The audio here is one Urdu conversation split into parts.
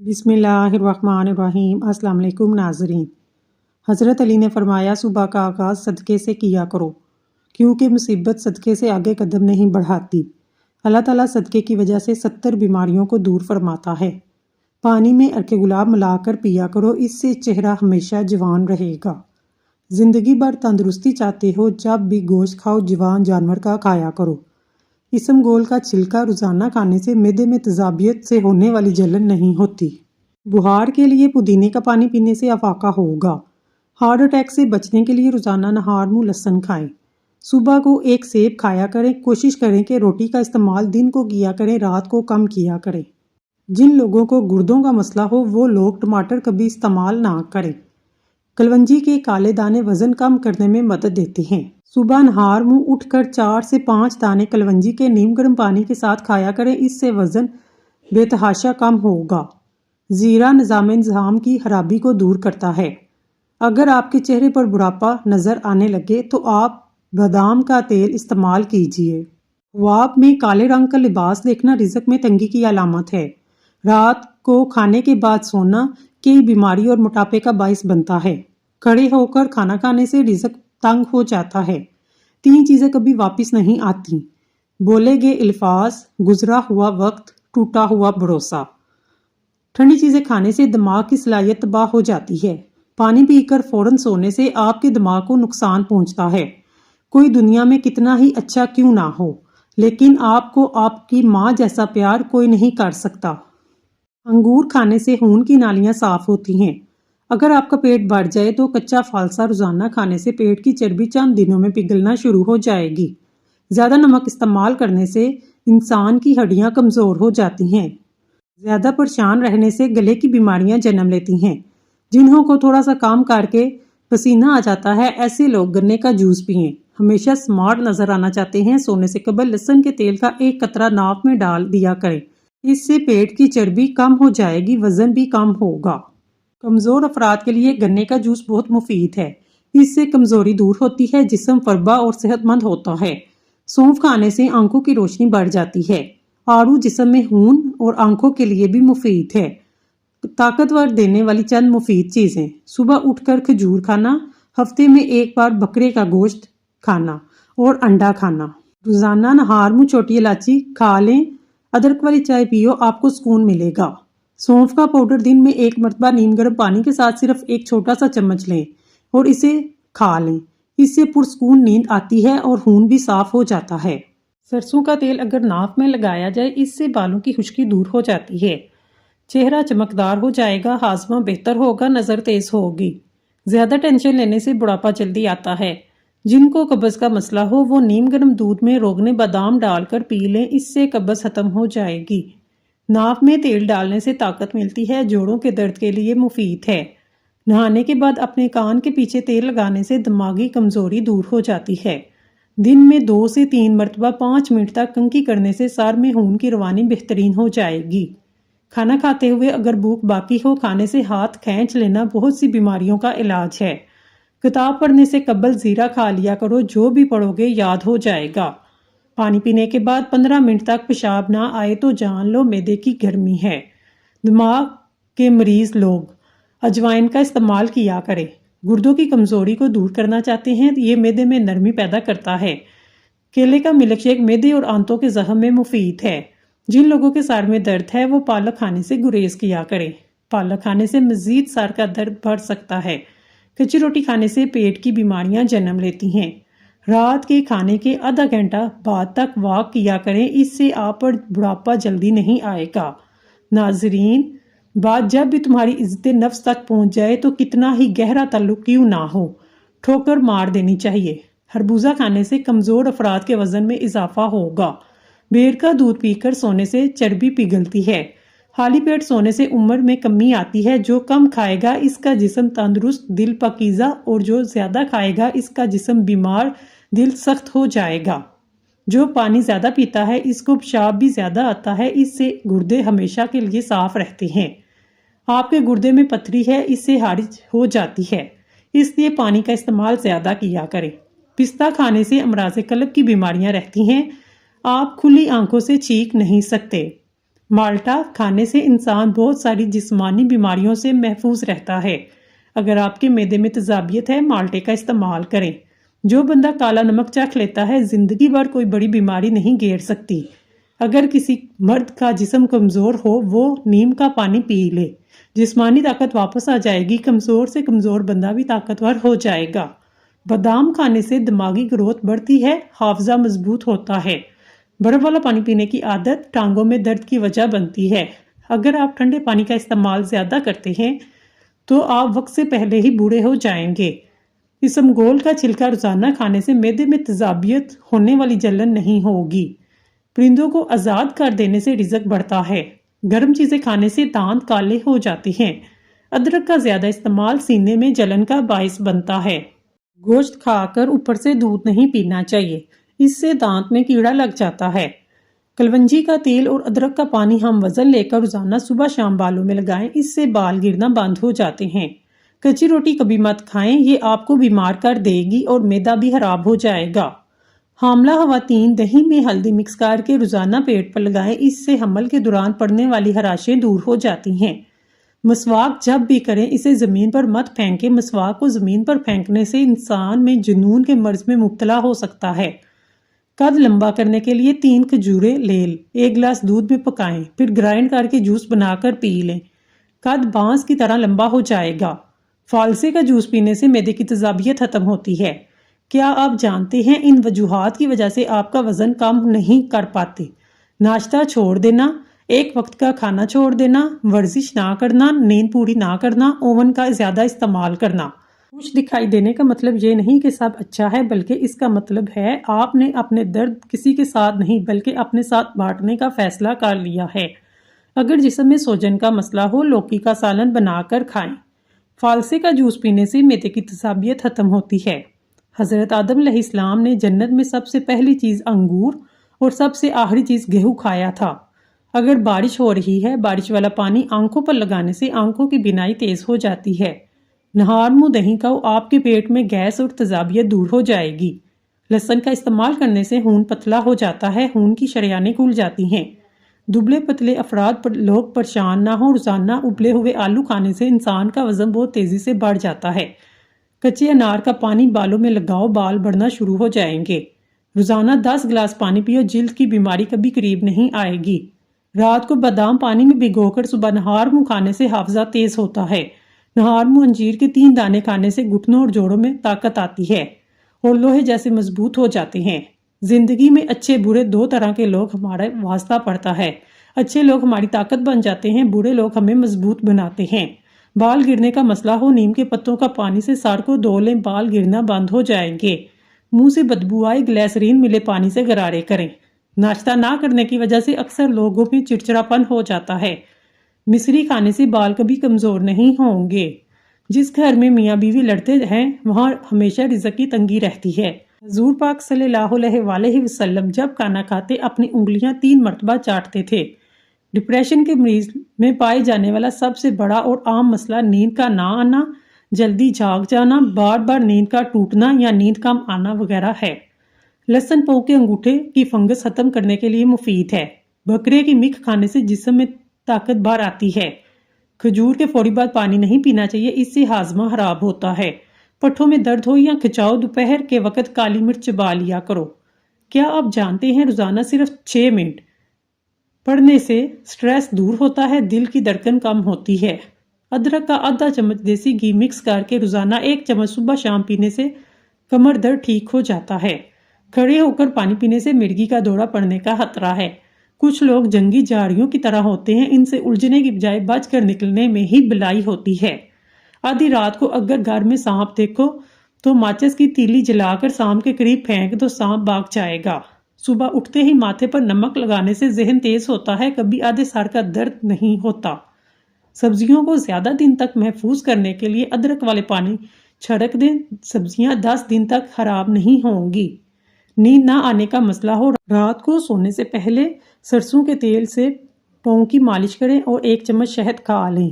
بسم اللہ الرحمن الرحیم۔ السلام علیکم ناظرین۔ حضرت علی نے فرمایا صبح کا آغاز صدقے سے کیا کرو کیونکہ مصیبت صدقے سے آگے قدم نہیں بڑھاتی۔ اللہ تعالیٰ صدقے کی وجہ سے 70 بیماریوں کو دور فرماتا ہے۔ پانی میں عرق گلاب ملا کر پیا کرو، اس سے چہرہ ہمیشہ جوان رہے گا۔ زندگی بھر تندرستی چاہتے ہو، جب بھی گوشت کھاؤ جوان جانور کا کھایا کرو۔ اسم گول کا چھلکا روزانہ کھانے سے معدے میں تیزابیت سے ہونے والی جلن نہیں ہوتی۔ بخار کے لیے پودینے کا پانی پینے سے افاقہ ہوگا۔ ہارٹ اٹیک سے بچنے کے لیے روزانہ نہار منہ لہسن کھائیں۔ صبح کو ایک سیب کھایا کریں۔ کوشش کریں کہ روٹی کا استعمال دن کو کیا کریں، رات کو کم کیا کریں۔ جن لوگوں کو گردوں کا مسئلہ ہو وہ لوگ ٹماٹر کبھی استعمال نہ کریں۔ کلونجی کے کالے دانے وزن کم کرنے میں مدد دیتے ہیں۔ صبح نہار منہ اٹھ کر 4 سے 5 دانے کلونجی کے نیم گرم پانی کے ساتھ کھایا کریں، اس سے وزن بے تحاشا کم ہوگا۔ زیرہ نظام انتظام کی خرابی کو دور کرتا ہے۔ اگر آپ کے چہرے پر بڑھاپا نظر آنے لگے تو آپ بادام کا تیل استعمال کیجیے۔ خواب میں کالے رنگ کا لباس دیکھنا رزق میں تنگی کی علامت ہے۔ رات کو کھانے کے بعد سونا کئی بیماری اور موٹاپے کا باعث بنتا ہے۔ کھڑے ہو کر کھانا کھانے سے رزق تنگ ہو جاتا ہے۔ 3 چیزیں کبھی واپس نہیں آتی: بولے گئے الفاظ، گزرا ہوا وقت، ٹوٹا ہوا بھروسہ۔ ٹھنڈی چیزیں کھانے سے دماغ کی صلاحیت تباہ ہو جاتی ہے۔ پانی پی کر فوراً سونے سے آپ کے دماغ کو نقصان پہنچتا ہے۔ کوئی دنیا میں کتنا ہی اچھا کیوں نہ ہو، لیکن آپ کو آپ کی ماں جیسا پیار کوئی نہیں کر سکتا۔ انگور کھانے سے خون کی نالیاں صاف ہوتی ہیں۔ اگر آپ کا پیٹ بڑھ جائے تو کچا فالسا روزانہ کھانے سے پیٹ کی چربی چند دنوں میں پگھلنا شروع ہو جائے گی۔ زیادہ نمک استعمال کرنے سے انسان کی ہڈیاں کمزور ہو جاتی ہیں۔ زیادہ پریشان رہنے سے گلے کی بیماریاں جنم لیتی ہیں۔ جنہوں کو تھوڑا سا کام کر کے پسینہ آ جاتا ہے، ایسے لوگ گنے کا جوس پئیں۔ ہمیشہ سمارٹ نظر آنا چاہتے ہیں، سونے سے قبل لہسن کے تیل کا ایک قطرہ ناک میں ڈال دیا کریں۔ اس سے پیٹ کی چربی کم ہو جائے گی، وزن بھی کم ہوگا۔ کمزور افراد کے لیے گنے کا جوس بہت مفید ہے۔ اس سے کمزوری دور ہوتی ہے، جسم فربا اور صحت مند ہوتا ہے۔ سونف کھانے سے آنکھوں کی روشنی بڑھ جاتی ہے۔ آڑو جسم میں خون اور آنکھوں کے لیے بھی مفید ہے۔ طاقتور دینے والی چند مفید چیزیں: صبح اٹھ کر کھجور کھانا، ہفتے میں 1 بار بکرے کا گوشت کھانا اور انڈا کھانا۔ روزانہ نہار منہ چھوٹی الائچی کھا لیں۔ ادرک والی چائے پیو، آپ کو سکون ملے گا۔ سونف کا پاؤڈر دن میں 1 مرتبہ نیم گرم پانی کے ساتھ صرف ایک چھوٹا سا چمچ لیں اور اسے کھا لیں۔ اس سے پرسکون نیند آتی ہے اور خون بھی صاف ہو جاتا ہے۔ سرسوں کا تیل اگر ناک میں لگایا جائے، اس سے بالوں کی خشکی دور ہو جاتی ہے۔ چہرہ چمکدار ہو جائے گا، ہاضمہ بہتر ہوگا، نظر تیز ہوگی۔ زیادہ ٹینشن لینے سے بڑھاپا جلدی آتا ہے۔ جن کو قبض کا مسئلہ ہو وہ نیم گرم دودھ میں روغن بادام ڈال کر پی لیں، اس سے قبض ختم ہو جائے گی۔ ناک میں تیل ڈالنے سے طاقت ملتی ہے، جوڑوں کے درد کے لیے مفید ہے۔ نہانے کے بعد اپنے کان کے پیچھے تیل لگانے سے دماغی کمزوری دور ہو جاتی ہے۔ دن میں 2 سے 3 مرتبہ 5 منٹ تک کنگھی کرنے سے سر میں خون کی روانی بہترین ہو جائے گی۔ کھانا کھاتے ہوئے اگر بھوک باقی ہو، کھانے سے ہاتھ کھینچ لینا بہت سی بیماریوں کا علاج ہے۔ کتاب پڑھنے سے قبل زیرہ کھا لیا کرو، جو بھی پڑھو گے یاد ہو جائے گا۔ پانی پینے کے بعد 15 منٹ تک پیشاب نہ آئے تو جان لو معدے کی گرمی ہے۔ دماغ کے مریض لوگ اجوائن کا استعمال کیا کریں۔ گردوں کی کمزوری کو دور کرنا چاہتے ہیں، یہ معدے میں نرمی پیدا کرتا ہے۔ کیلے کا ملک شیک معدے اور آنتوں کے زخم میں مفید ہے۔ جن لوگوں کے سر میں درد ہے وہ پالک کھانے سے گریز کیا کریں۔ پالک کھانے سے مزید سر کا درد بڑھ سکتا ہے۔ کچی روٹی کھانے سے پیٹ کی بیماریاں جنم لیتی ہیں۔ رات کے کھانے کے آدھا گھنٹہ بعد تک واک کیا کریں، اس سے آپ پر بڑھاپا جلدی نہیں آئے گا۔ ناظرین، بات جب بھی تمہاری عزت نفس تک پہنچ جائے تو کتنا ہی گہرا تعلق کیوں نہ ہو، ٹھوکر مار دینی چاہیے۔ خربوزہ کھانے سے کمزور افراد کے وزن میں اضافہ ہوگا۔ بیر کا دودھ پی کر سونے سے چربی پگھلتی ہے۔ خالی پیٹ سونے سے عمر میں کمی آتی ہے۔ جو کم کھائے گا اس کا جسم تندرست، دل پاکیزہ، اور جو زیادہ کھائے گا اس کا جسم بیمار، دل سخت ہو جائے گا۔ جو پانی زیادہ پیتا ہے اس کو پیشاب بھی زیادہ آتا ہے، اس سے گردے ہمیشہ کے لیے صاف رہتے ہیں۔ آپ کے گردے میں پتھری ہے، اس سے خارج ہو جاتی ہے، اس لیے پانی کا استعمال زیادہ کیا کریں۔ پستہ کھانے سے امراض قلب کی بیماریاں رہتی ہیں۔ آپ کھلی آنکھوں سے چیخ نہیں سکتے۔ مالٹا کھانے سے انسان بہت ساری جسمانی بیماریوں سے محفوظ رہتا ہے۔ اگر آپ کے معدے میں تیزابیت ہے، مالٹے کا استعمال کریں۔ جو بندہ کالا نمک چکھ لیتا ہے، زندگی بھر کوئی بڑی بیماری نہیں گھیر سکتی۔ اگر کسی مرد کا جسم کمزور ہو، وہ نیم کا پانی پی لے، جسمانی طاقت واپس آ جائے گی۔ کمزور سے کمزور بندہ بھی طاقتور ہو جائے گا۔ بادام کھانے سے دماغی گروتھ بڑھتی ہے، حافظہ مضبوط ہوتا ہے۔ برف والا پانی پینے کی عادت ٹانگوں میں درد کی وجہ بنتی ہے۔ اگر آپ ٹھنڈے پانی کا استعمال زیادہ کرتے ہیں تو آپ وقت سے پہلے ہی بوڑھے ہو جائیں گے۔ اسمگول کا چھلکا روزانہ کھانے سے معدے میں تیزابیت ہونے والی جلن نہیں ہوگی۔ پرندوں کو آزاد کر دینے سے رزق بڑھتا ہے۔ گرم چیزیں کھانے سے دانت کالے ہو جاتے ہیں۔ ادرک کا زیادہ استعمال سینے میں جلن کا باعث بنتا ہے۔ گوشت کھا کر اوپر سے دودھ نہیں پینا چاہیے، اس سے دانت میں کیڑا لگ جاتا ہے۔ کلونجی کا تیل اور ادرک کا پانی ہم وزن لے کر روزانہ صبح شام بالوں میں لگائیں، اس سے بال گرنا بند ہو جاتے ہیں۔ کچی روٹی کبھی مت کھائیں، یہ آپ کو بیمار کر دے گی اور معدہ بھی خراب ہو جائے گا۔ حاملہ خواتین دہی میں ہلدی مکس کر کے روزانہ پیٹ پر لگائیں، اس سے حمل کے دوران پڑنے والی خراشیں دور ہو جاتی ہیں۔ مسواک جب بھی کریں اسے زمین پر مت پھینکیں، مسواک کو زمین پر پھینکنے سے انسان میں جنون کے مرض میں مبتلا ہو سکتا ہے۔ قد لمبا کرنے کے لیے 3 کھجوریں لے 1 گلاس دودھ میں پکائیں، پھر گرائنڈ کر کے جوس بنا کر پی لیں۔ قد بانس کی طرح لمبا ہو جائے گا۔ فالسے کا جوس پینے سے معدے کی تیزابیت ختم ہوتی ہے۔ کیا آپ جانتے ہیں ان وجوہات کی وجہ سے آپ کا وزن کم نہیں کر پاتے؟ ناشتہ چھوڑ دینا، ایک وقت کا کھانا چھوڑ دینا، ورزش نہ کرنا، نیند پوری نہ کرنا، اوون کا زیادہ استعمال کرنا۔ خوش دکھائی دینے کا مطلب یہ نہیں کہ سب اچھا ہے، بلکہ اس کا مطلب ہے آپ نے اپنے درد کسی کے ساتھ نہیں بلکہ اپنے ساتھ بانٹنے کا فیصلہ کر لیا ہے۔ اگر جسم میں سوجن کا مسئلہ ہو، لوکی کا سالن بنا کر کھائیں۔ فالسے کا جوس پینے سے معدے کی تیزابیت ختم ہوتی ہے۔ حضرت آدم علیہ السلام نے جنت میں سب سے پہلی چیز انگور اور سب سے آخری چیز گیہوں کھایا تھا۔ اگر بارش ہو رہی ہے، بارش والا پانی آنکھوں پر لگانے سے آنکھوں کی بینائی تیز ہو جاتی ہے۔ نہار منہ دہی کھاؤ، آپ کے پیٹ میں گیس اور تیزابیت دور ہو جائے گی۔ لہسن کا استعمال کرنے سے خون پتلا ہو جاتا ہے، خون کی شریانیں کھل جاتی ہیں۔ دبلے پتلے افراد پر لوگ پریشان نہ ہوں، روزانہ ابلے ہوئے آلو کھانے سے انسان کا وزن بہت تیزی سے بڑھ جاتا ہے۔ کچے انار کا پانی بالوں میں لگاؤ، بال بڑھنا شروع ہو جائیں گے۔ روزانہ 10 گلاس پانی پیو، جلد کی بیماری کبھی قریب نہیں آئے گی۔ رات کو بادام پانی میں بھگو کر صبح نہار منہ کھانے سے حافظہ تیز ہوتا ہے۔ نہار منہ انجیر کے 3 دانے کھانے سے گھٹنوں اور جوڑوں میں طاقت آتی ہے اور لوہے جیسے مضبوط ہو جاتے ہیں۔ زندگی میں اچھے برے 2 طرح کے لوگ ہمارا واسطہ پڑتا ہے۔ اچھے لوگ ہماری طاقت بن جاتے ہیں، برے لوگ ہمیں مضبوط بناتے ہیں۔ بال گرنے کا مسئلہ ہو، نیم کے پتوں کا پانی سے سر کو دھو لیں، بال گرنا بند ہو جائیں گے۔ منہ سے بدبو آئے، گلیسرین ملے پانی سے غرارے کریں۔ ناشتہ نہ کرنے کی وجہ سے اکثر لوگوں میں چڑچڑاپن ہو جاتا ہے۔ مصری کھانے سے بال کبھی کمزور نہیں ہوں گے۔ جس گھر میں میاں بیوی لڑتے ہیں وہاں ہمیشہ رزق کی تنگی رہتی ہے۔ حضور پاک صلی اللہ علیہ وآلہ وسلم جب کھانا کھاتے اپنی انگلیاں 3 مرتبہ چاٹتے تھے۔ ڈپریشن کے مریض میں پائے جانے والا سب سے بڑا اور عام مسئلہ نیند کا نہ آنا، جلدی جاگ جانا، بار بار نیند کا ٹوٹنا یا نیند کم آنا وغیرہ ہے۔ لہسن پاؤں کے انگوٹھے کی فنگس ختم کرنے کے لیے مفید ہے۔ بکرے کی میکھ کھانے سے جسم میں طاقت بھر آتی ہے۔ کھجور کے فوری بعد پانی نہیں پینا چاہیے، اس سے ہاضمہ خراب ہوتا ہے۔ پٹھوں میں درد ہو یا کھچاؤ، دوپہر کے وقت کالی مرچ چبا لیا کرو۔ کیا آپ جانتے ہیں روزانہ صرف 6 منٹ پڑھنے سے سٹریس دور ہوتا ہے، دل کی دھڑکن کم ہوتی ہے۔ ادرک کا آدھا چمچ دیسی گھی مکس کر کے روزانہ 1 چمچ صبح شام پینے سے کمر درد ٹھیک ہو جاتا ہے۔ کھڑے ہو کر پانی پینے سے مرگی کا دورہ پڑنے کا خطرہ ہے۔ کچھ لوگ جنگی جھاڑیوں کی طرح ہوتے ہیں، ان سے الجھنے کی بجائے بچ کر نکلنے میں ہی بلائی ہوتی ہے۔ آدھی رات کو اگر گھر میں سانپ دیکھو تو ماچس کی تیلی جلا کر سانپ کے قریب پھینک دو، سانپ بھاگ جائے گا۔ صبح اٹھتے ہی ماتھے پر نمک لگانے سے ذہن تیز ہوتا ہے، کبھی آدھے سر کا درد نہیں ہوتا۔ سبزیوں کو زیادہ دن تک محفوظ کرنے کے لیے ادرک والے پانی چھڑک دیں، سبزیاں 10 دن تک خراب نہیں ہوں گی۔ نیند نہ آنے کا مسئلہ ہو، رات کو سونے سے پہلے سرسوں کے تیل سے پاؤں کی مالش کریں اور 1 چمچ شہد کھا لیں۔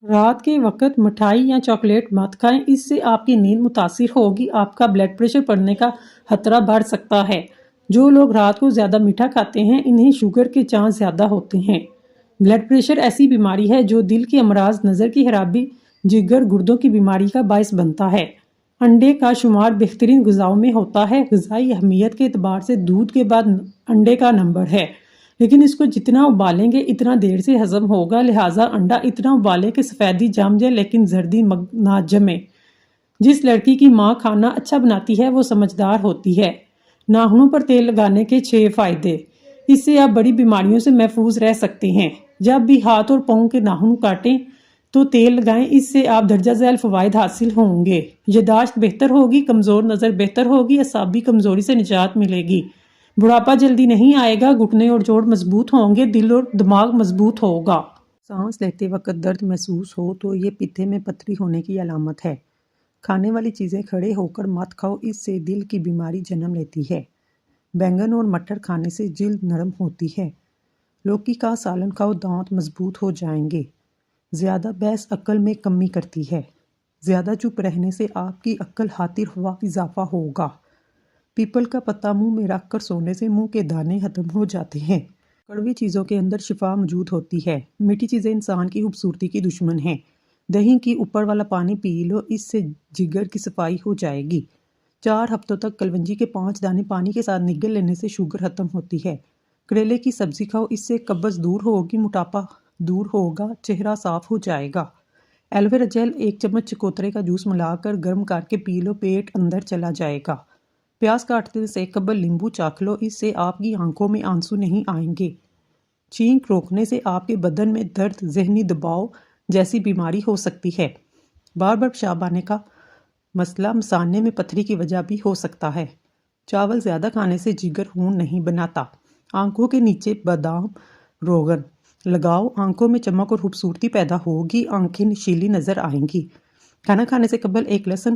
رات کے وقت مٹھائی یا چاکلیٹ مت کھائیں، اس سے آپ کی نیند متاثر ہوگی، آپ کا بلڈ پریشر بڑھنے کا خطرہ بڑھ سکتا ہے۔ جو لوگ رات کو زیادہ میٹھا کھاتے ہیں انہیں شوگر کے چانس زیادہ ہوتے ہیں۔ بلڈ پریشر ایسی بیماری ہے جو دل کے امراض، نظر کی خرابی، جگر، گردوں کی بیماری کا باعث بنتا ہے۔ انڈے کا شمار بہترین غذاؤں میں ہوتا ہے۔ غذائی اہمیت کے اعتبار سے دودھ کے بعد انڈے کا نمبر ہے، لیکن اس کو جتنا ابالیں گے اتنا دیر سے ہضم ہوگا، لہٰذا انڈا اتنا ابالیں کہ سفیدی جم جائے لیکن زردی نہ جمے۔ جس لڑکی کی ماں کھانا اچھا بناتی ہے وہ سمجھدار ہوتی ہے۔ ناخنوں پر تیل لگانے کے 6 فائدے۔ اس سے آپ بڑی بیماریوں سے محفوظ رہ سکتے ہیں۔ جب بھی ہاتھ اور پاؤں کے ناخن کاٹیں تو تیل لگائیں، اس سے آپ درجہ ذیل فوائد حاصل ہوں گے۔ یادداشت بہتر ہوگی، کمزور نظر بہتر ہوگی، اعصابی کمزوری سے نجات ملے گی۔ بڑھاپا جلدی نہیں آئے گا، گھٹنے اور جوڑ مضبوط ہوں گے، دل اور دماغ مضبوط ہوگا۔ سانس لیتے وقت درد محسوس ہو تو یہ پتے میں پتھری ہونے کی علامت ہے۔ کھانے والی چیزیں کھڑے ہو کر مت کھاؤ، اس سے دل کی بیماری جنم لیتی ہے۔ بینگن اور مٹر کھانے سے جلد نرم ہوتی ہے۔ لوکی کا سالن کھاؤ، دانت مضبوط ہو جائیں گے۔ زیادہ بحث عقل میں کمی کرتی ہے۔ زیادہ چپ رہنے سے آپ کی عقل حاضر ہوا اضافہ ہوگا۔ پیپل کا پتا منہ میں رکھ کر سونے سے منہ کے دانے ختم ہو جاتے ہیں۔ کڑوی چیزوں کے اندر شفا موجود ہوتی ہے۔ میٹھی چیزیں انسان کی خوبصورتی کی دشمن ہیں۔ دہی کی اوپر والا پانی پی لو، اس سے جگر کی صفائی ہو جائے گی۔ 4 ہفتوں تک کلونجی کے 5 دانے پانی کے ساتھ نگل لینے سے شوگر ختم ہوتی ہے۔ کریلے کی سبزی کھاؤ، اس سے قبض دور ہوگی، موٹاپا دور ہوگا، چہرہ صاف ہو جائے گا۔ ایلوویرا جیل 1 چمچ چکوترے کا جوس ملا کر گرم کر کے پی لو، پیٹ اندر چلا جائے گا۔ پیاز کاٹنے سے قبل لیمبو چاکھ لو، اس سے آپ کی آنکھوں میں آنسو نہیں آئیں گے۔ چھینک روکنے سے آپ کے بدن میں درد، ذہنی دباؤ جیسی بیماری ہو سکتی ہے۔ بار بار پیشاب آنے کا مسئلہ مثانے میں پتھری کی وجہ بھی ہو سکتا ہے۔ چاول زیادہ کھانے سے جگر خون نہیں بناتا۔ آنکھوں کے نیچے بادام روغن لگاؤ، آنکھوں میں چمک اور خوبصورتی پیدا ہوگی، آنکھیں نشیلی نظر آئیں گی۔ کھانا کھانے سے قبل 1 لہسن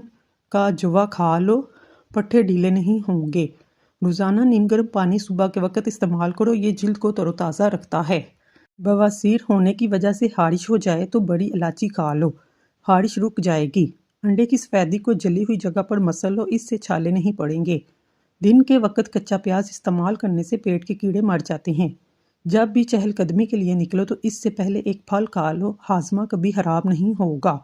کا جوا کھا لو، پٹھے ڈھیلے نہیں ہوں گے۔ روزانہ نیم گرم پانی صبح کے وقت استعمال کرو، یہ جلد کو تر و تازہ رکھتا ہے۔ بواسیر ہونے کی وجہ سے خارش ہو جائے تو بڑی الائچی کھا لو، خارش رک جائے گی۔ انڈے کی سفیدی کو جلی ہوئی جگہ پر مسل لو، اس سے چھالے نہیں پڑیں گے۔ دن کے وقت کچا پیاز استعمال کرنے سے پیٹ کے کیڑے مر جاتے ہیں۔ جب بھی چہل قدمی کے لیے نکلو تو اس سے پہلے ایک پھل کھا لو، ہاضمہ کبھی خراب نہیں ہوگا۔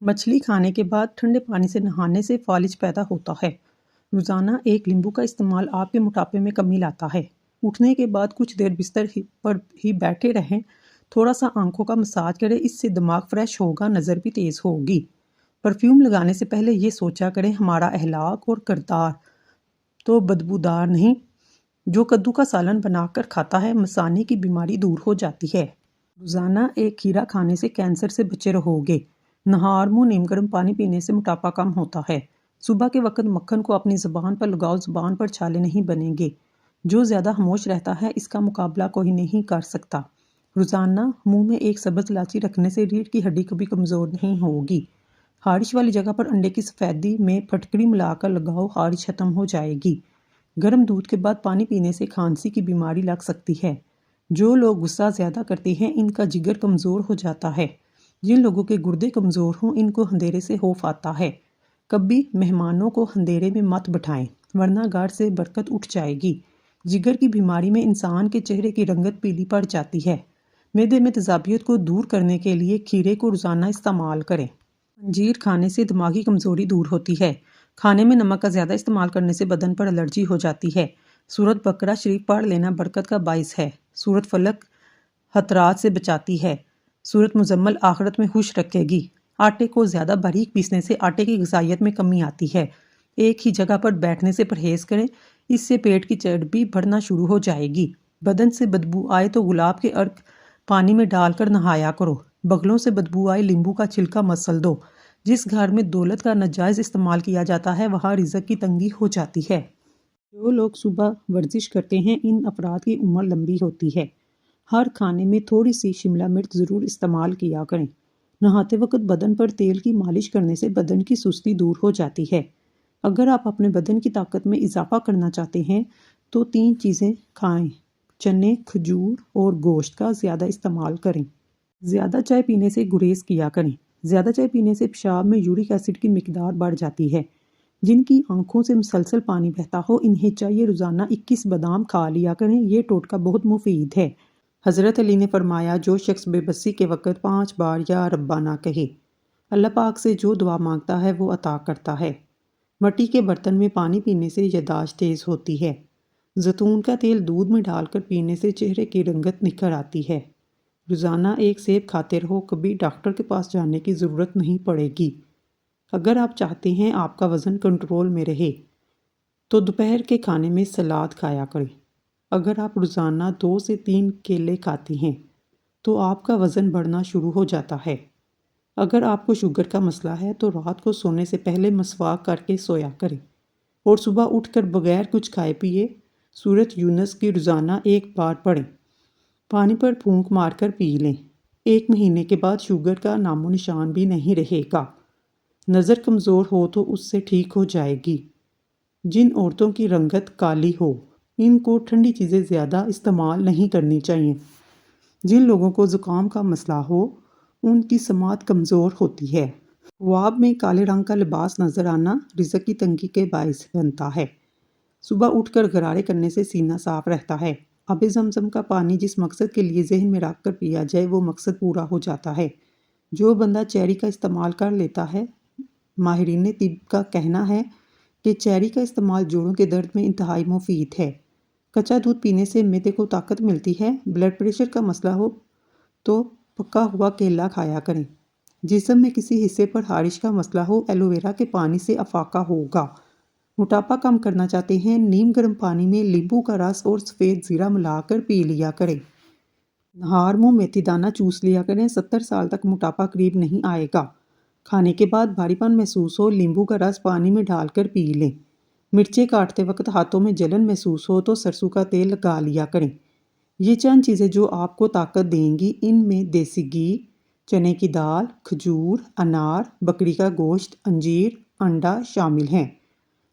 مچھلی کھانے کے بعد ٹھنڈے پانی سے نہانے سے فالج پیدا ہوتا ہے۔ روزانہ 1 لیمبو کا استعمال آپ کے موٹاپے میں کمی لاتا ہے۔ اٹھنے کے بعد کچھ دیر بستر پر ہی بیٹھے رہیں، تھوڑا سا آنکھوں کا مساج کریں، اس سے دماغ فریش ہوگا، نظر بھی تیز ہوگی۔ پرفیوم لگانے سے پہلے یہ سوچا کریں ہمارا اخلاق اور کردار تو بدبودار نہیں۔ جو کدو کا سالن بنا کر کھاتا ہے، مثانے کی بیماری دور ہو جاتی ہے۔ روزانہ 1 کھیرا کھانے سے کینسر سے بچے رہو گے۔ نہار منہ نیم گرم پانی پینے سے موٹاپا کم ہوتا ہے۔ صبح کے وقت مکھن کو اپنی زبان پر لگاؤ، زبان پر چھالے نہیں بنیں گے۔ جو زیادہ خاموش رہتا ہے اس کا مقابلہ کوئی نہیں کر سکتا۔ روزانہ منہ میں 1 سبز الائچی رکھنے سے ریڑھ کی ہڈی کبھی کمزور نہیں ہوگی۔ خارش والی جگہ پر انڈے کی سفیدی میں پھٹکری ملا کر لگاؤ، خارش ختم ہو جائے گی۔ گرم دودھ کے بعد پانی پینے سے کھانسی کی بیماری لگ سکتی ہے۔ جو لوگ غصہ زیادہ کرتے ہیں ان کا جگر کمزور ہو جاتا ہے۔ جن لوگوں کے گردے کمزور ہوں ان کو اندھیرے سے خوف آتا ہے۔ کبھی مہمانوں کو اندھیرے میں مت بٹھائیں ورنہ گھر سے برکت اٹھ جائے گی۔ جگر کی بیماری میں انسان کے چہرے کی رنگت پیلی پڑ جاتی ہے۔ معدے میں تیزابیت کو دور کرنے کے لیے کھیرے کو روزانہ استعمال کریں۔ انجیر کھانے سے دماغی کمزوری دور ہوتی ہے۔ کھانے میں نمک کا زیادہ استعمال کرنے سے بدن پر الرجی ہو جاتی ہے۔ سورۃ بقرہ شریف پڑھ لینا برکت کا باعث ہے۔ سورۃ فلق خطرات سے بچاتی ہے۔ سورۃ مزمل آخرت میں خوش رکھے گی۔ آٹے کو زیادہ باریک پیسنے سے آٹے کی غذائیت میں کمی آتی ہے۔ ایک ہی جگہ پر بیٹھنے سے پرہیز کریں، اس سے پیٹ کی چربی بڑھنا شروع ہو جائے گی۔ بدن سے بدبو آئے تو گلاب کے عرق پانی میں ڈال کر نہایا کرو۔ بغلوں سے بدبو آئے، لیمبو کا چھلکا مسل دو۔ جس گھر میں دولت کا ناجائز استعمال کیا جاتا ہے وہاں رزق کی تنگی ہو جاتی ہے۔ جو لوگ صبح ورزش کرتے ہیں ان افراد کی عمر لمبی ہوتی ہے۔ ہر کھانے میں تھوڑی سی شملہ مرچ ضرور استعمال کیا کریں۔ نہاتے وقت بدن پر تیل کی مالش کرنے سے بدن کی سستی دور ہو جاتی ہے۔ اگر آپ اپنے بدن کی طاقت میں اضافہ کرنا چاہتے ہیں تو 3 چیزیں کھائیں: چنے، کھجور اور گوشت کا زیادہ استعمال کریں۔ زیادہ چائے پینے سے گریز کیا کریں۔ زیادہ چائے پینے سے پیشاب میں یورک ایسڈ کی مقدار بڑھ جاتی ہے۔ جن کی آنکھوں سے مسلسل پانی بہتا ہو انہیں چاہیے روزانہ 21 بادام کھا لیا کریں، یہ ٹوٹکا بہت مفید ہے۔ حضرت علی نے فرمایا، جو شخص بے بسی کے وقت 5 بار یا ربا نہ کہے، اللہ پاک سے جو دعا مانگتا ہے وہ عطا کرتا ہے۔ مٹی کے برتن میں پانی پینے سے یادداشت تیز ہوتی ہے۔ زیتون کا تیل دودھ میں ڈال کر پینے سے چہرے کی رنگت نکھر آتی ہے۔ روزانہ ایک سیب کھاتے رہو، کبھی ڈاکٹر کے پاس جانے کی ضرورت نہیں پڑے گی۔ اگر آپ چاہتے ہیں آپ کا وزن کنٹرول میں رہے تو دوپہر کے کھانے میں سلاد کھایا کریں۔ اگر آپ روزانہ 2 سے 3 کیلے کھاتی ہیں تو آپ کا وزن بڑھنا شروع ہو جاتا ہے۔ اگر آپ کو شوگر کا مسئلہ ہے تو رات کو سونے سے پہلے مسواک کر کے سویا کریں اور صبح اٹھ کر بغیر کچھ کھائے پیے سورۃ یونس کی روزانہ 1 بار پڑھیں۔ پانی پر پھونک مار کر پی لیں۔ 1 مہینے کے بعد شوگر کا نام و نشان بھی نہیں رہے گا۔ نظر کمزور ہو تو اس سے ٹھیک ہو جائے گی۔ جن عورتوں کی رنگت کالی ہو، ان کو ٹھنڈی چیزیں زیادہ استعمال نہیں کرنی چاہیے۔ جن لوگوں کو زکام کا مسئلہ ہو، ان کی سماعت کمزور ہوتی ہے۔ خواب میں کالے رنگ کا لباس نظر آنا رزق کی تنگی کے باعث بنتا ہے۔ صبح اٹھ کر غرارے کرنے سے سینہ صاف رہتا ہے۔ آب زمزم کا پانی جس مقصد کے لیے ذہن میں رکھ کر پیا جائے وہ مقصد پورا ہو جاتا ہے۔ جو بندہ چیری کا استعمال کر لیتا ہے، ماہرین طب کا کہنا ہے کہ چیری کا استعمال جوڑوں کے درد میں انتہائی مفید ہے۔ کچا دودھ پینے سے معدے کو طاقت ملتی ہے۔ بلڈ پریشر کا مسئلہ ہو تو پکا ہوا کیلا کھایا کریں۔ جسم میں کسی حصے پر خارش کا مسئلہ ہو، ایلو ویرا کے پانی سے افاقہ ہوگا۔ موٹاپا کم کرنا چاہتے ہیں، نیم گرم پانی میں لیمبو کا رس اور سفید زیرہ ملا کر پی لیا کریں۔ نہار منہ میتھی دانہ چوس لیا کریں۔ 70 سال تک موٹاپا قریب نہیں آئے گا۔ کھانے کے بعد بھاری پن محسوس ہو، لیمبو کا رس پانی میں ڈال کر پی لیں۔ مرچیں کاٹتے وقت ہاتھوں میں جلن محسوس ہو تو سرسوں کا تیل لگا لیا کریں۔ یہ چند چیزیں جو آپ کو طاقت دیں گی۔ ان میں دیسی گھی، چنے کی دال، کھجور، انار، بکری کا گوشت، انجیر، انڈا شامل ہیں۔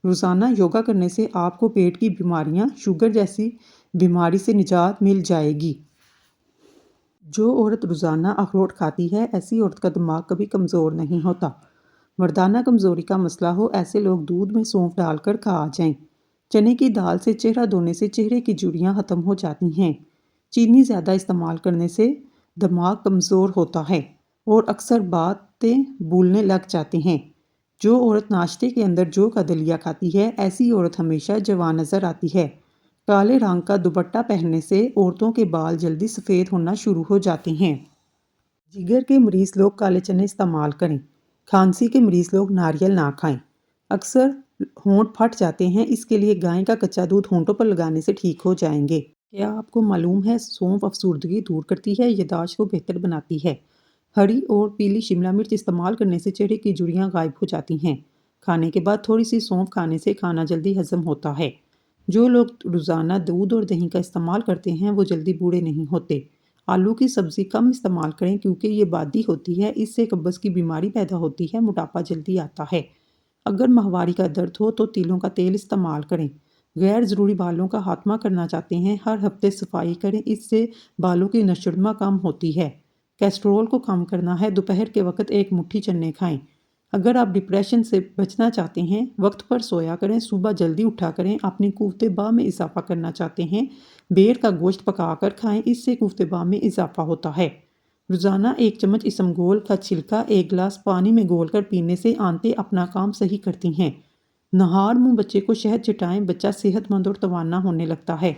روزانہ یوگا کرنے سے آپ کو پیٹ کی بیماریاں، شوگر جیسی بیماری سے نجات مل جائے گی۔ جو عورت روزانہ اخروٹ کھاتی ہے، ایسی عورت کا دماغ کبھی کمزور نہیں ہوتا۔ مردانہ کمزوری کا مسئلہ ہو، ایسے لوگ دودھ میں سونف ڈال کر کھا جائیں۔ چنے کی دال سے چہرہ دھونے سے چہرے کی جھریاں ختم ہو جاتی ہیں۔ چینی زیادہ استعمال کرنے سے دماغ کمزور ہوتا ہے اور اکثر باتیں بھولنے لگ جاتے ہیں۔ جو عورت ناشتے کے اندر جو کا دلیا کھاتی ہے، ایسی عورت ہمیشہ جوان نظر آتی ہے۔ کالے رنگ کا دوپٹہ پہننے سے عورتوں کے بال جلدی سفید ہونا شروع ہو جاتے ہیں۔ جگر کے مریض لوگ کالے چنے استعمال کریں۔ کھانسی کے مریض لوگ ناریل نہ کھائیں۔ اکثر ہونٹ پھٹ جاتے ہیں، اس کے لیے گائے کا کچا دودھ ہونٹوں پر لگانے سے ٹھیک ہو جائیں گے۔ کیا آپ کو معلوم ہے سونف افسردگی دور کرتی ہے، یادداشت کو بہتر بناتی ہے۔ ہری اور پیلی شملہ مرچ استعمال کرنے سے چہرے کی جھریاں غائب ہو جاتی ہیں۔ کھانے کے بعد تھوڑی سی سونف کھانے سے کھانا جلدی ہضم ہوتا ہے۔ جو لوگ روزانہ دودھ اور دہی کا استعمال کرتے ہیں وہ جلدی بوڑھے نہیں ہوتے۔ آلو کی سبزی کم استعمال کریں کیونکہ یہ بادی ہوتی ہے، اس سے قبض کی بیماری پیدا ہوتی ہے، موٹاپا جلدی آتا ہے۔ اگر ماہواری کا درد ہو تو تیلوں کا تیل استعمال کریں۔ غیر ضروری بالوں کا خاتمہ کرنا چاہتے ہیں، ہر ہفتے صفائی کریں، اس سے بالوں کی نشوونما کم ہوتی ہے۔ کیسٹرول کو کم کرنا ہے، دوپہر کے وقت 1 مٹھی چنے کھائیں۔ اگر آپ ڈپریشن سے بچنا چاہتے ہیں، وقت پر سویا کریں، صبح جلدی اٹھا کریں، اپنی قوت باہ میں اضافہ کرنا چاہتے ہیں، بیر کا گوشت پکا کر کھائیں، اس سے قوت باہ میں اضافہ ہوتا ہے۔ روزانہ 1 چمچ اسمگول کا چھلکا 1 گلاس پانی میں گھول کر پینے سے آنتیں اپنا کام صحیح کرتی ہیں۔ نہار منہ بچے کو شہد چٹائیں، بچہ صحت مند اور توانا ہونے لگتا ہے۔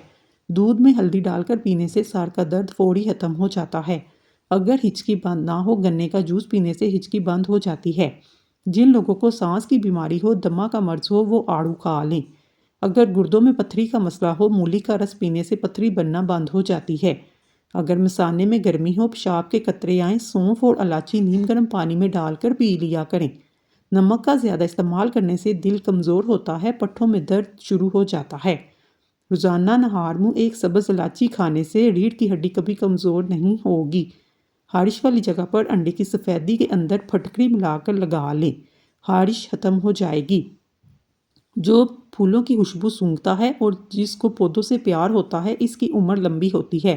دودھ میں ہلدی ڈال کر پینے سے سر کا درد فوری ختم ہو جاتا ہے۔ اگر ہچکی بند نہ ہو، گنے کا جوس پینے سے ہچکی بند ہو جاتی ہے۔ جن لوگوں کو سانس کی بیماری ہو، دمہ کا مرض ہو، وہ آڑو کھا لیں۔ اگر گردوں میں پتھری کا مسئلہ ہو، مولی کا رس پینے سے پتھری بننا بند ہو جاتی ہے۔ اگر مثانے میں گرمی ہو، پیشاب کے قطرے آئیں، سونف اور الائچی نیم گرم پانی میں ڈال کر پی لیا کریں۔ نمک کا زیادہ استعمال کرنے سے دل کمزور ہوتا ہے، پٹھوں میں درد شروع ہو جاتا ہے۔ روزانہ نہار منہ 1 سبز الائچی کھانے سے ریڑھ کی ہڈی کبھی کمزور نہیں ہوگی۔ خارش والی جگہ پر انڈے کی سفیدی کے اندر پھٹکری ملا کر لگا لیں، خارش ختم ہو جائے گی۔ جو پھولوں کی خوشبو سونگھتا ہے اور جس کو پودوں سے پیار ہوتا ہے، اس کی عمر لمبی ہوتی ہے۔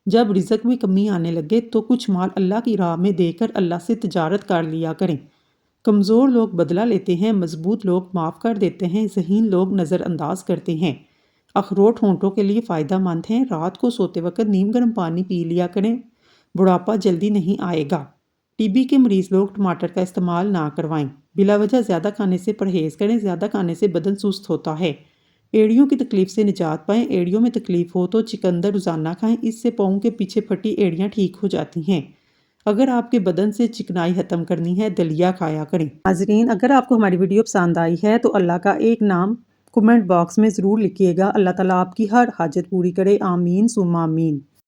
جب رزق میں کمی آنے لگے تو کچھ مال اللہ کی راہ میں دے کر اللہ سے تجارت کر لیا کریں۔ کمزور لوگ بدلہ لیتے ہیں، مضبوط لوگ معاف کر دیتے ہیں، ذہین لوگ نظر انداز کرتے ہیں۔ اخروٹ ہونٹوں کے لیے فائدہ مند ہیں۔ رات کو سوتے وقت نیم گرم پانی پی لیا کریں، بڑھاپا جلدی نہیں آئے گا۔ ٹی بی کے مریض لوگ ٹماٹر کا استعمال نہ کروائیں۔ بلا وجہ زیادہ کھانے سے پرہیز کریں، زیادہ کھانے سے بدن سست ہوتا ہے۔ ایڑیوں کی تکلیف سے نجات پائیں۔ ایڑیوں میں تکلیف ہو تو چقندر روزانہ کھائیں، اس سے پاؤں کے پیچھے پھٹی ایڑیاں ٹھیک ہو جاتی ہیں۔ اگر آپ کے بدن سے چکنائی ختم کرنی ہے، دلیا کھایا کریں۔ ناظرین، اگر آپ کو ہماری ویڈیو پسند آئی ہے تو اللہ کا ایک نام کمنٹ باکس میں ضرور لکھیے گا۔ اللہ تعالیٰ آپ کی ہر حاجت پوری کرے، آمین ثم آمین۔